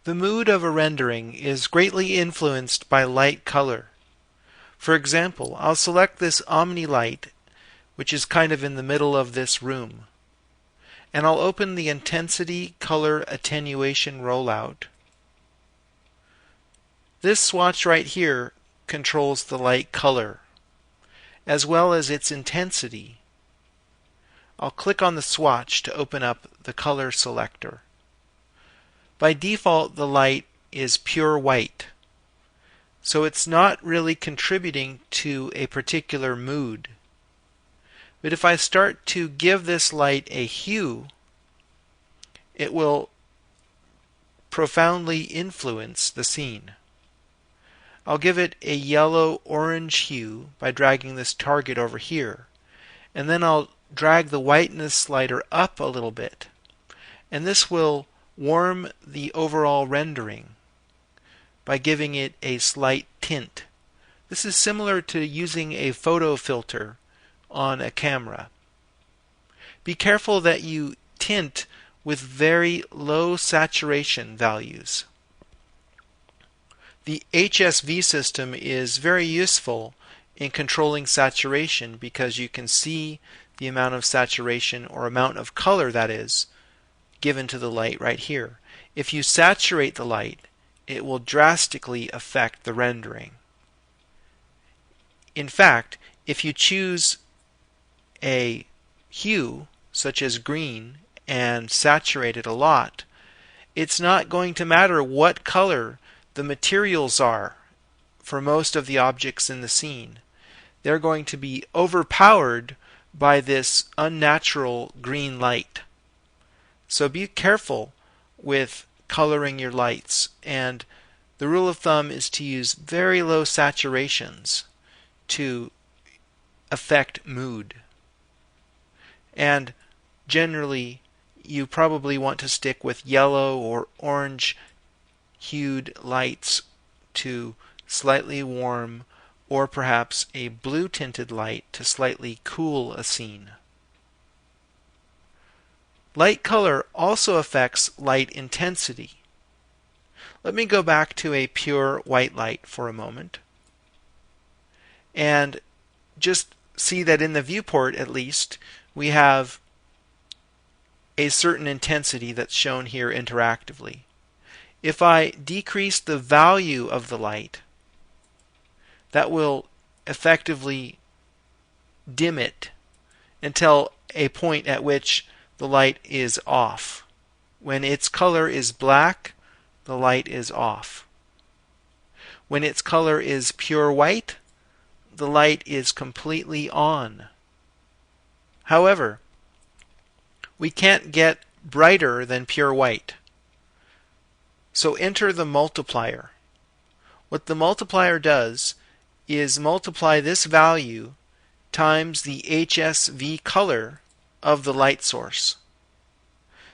The mood of a rendering is greatly influenced by light color. For example, I'll select this Omni light, which is kind of in the middle of this room, and I'll open the Intensity Color Attenuation rollout. This swatch right here controls the light color, as well as its intensity. I'll click on the swatch to open up the color selector. By default, the light is pure white, so it's not really contributing to a particular mood. But if I start to give this light a hue, it will profoundly influence the scene. I'll give it a yellow-orange hue by dragging this target over here, and then I'll drag the whiteness slider up a little bit, and this will warm the overall rendering by giving it a slight tint. This is similar to using a photo filter on a camera. Be careful that you tint with very low saturation values. The HSV system is very useful in controlling saturation because you can see the amount of saturation, or amount of color that is, given to the light right here. If you saturate the light, it will drastically affect the rendering. In fact, if you choose a hue such as green and saturate it a lot, it's not going to matter what color the materials are for most of the objects in the scene. They're going to be overpowered by this unnatural green light. So be careful with coloring your lights, and the rule of thumb is to use very low saturations to affect mood. And generally, you probably want to stick with yellow or orange hued lights to slightly warm, or perhaps a blue tinted light to slightly cool a scene. Light color also affects light intensity. Let me go back to a pure white light for a moment and just see that in the viewport, at least, we have a certain intensity that's shown here interactively. If I decrease the value of the light, that will effectively dim it until a point at which the light is off. When its color is black, the light is off. When its color is pure white, the light is completely on. However, we can't get brighter than pure white. So enter the multiplier. What the multiplier does is multiply this value times the HSV color of the light source.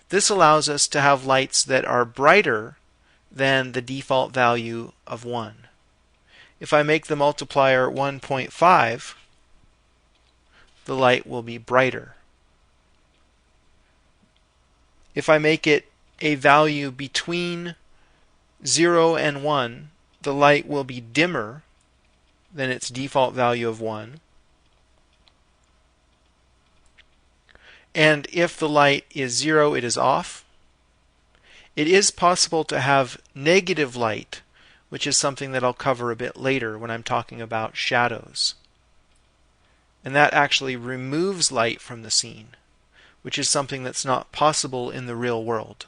This allows us to have lights that are brighter than the default value of 1. If I make the multiplier 1.5, the light will be brighter. If I make it a value between 0 and 1, the light will be dimmer than its default value of 1. And if the light is 0, it is off. It is possible to have negative light, which is something that I'll cover a bit later when I'm talking about shadows. And that actually removes light from the scene, which is something that's not possible in the real world.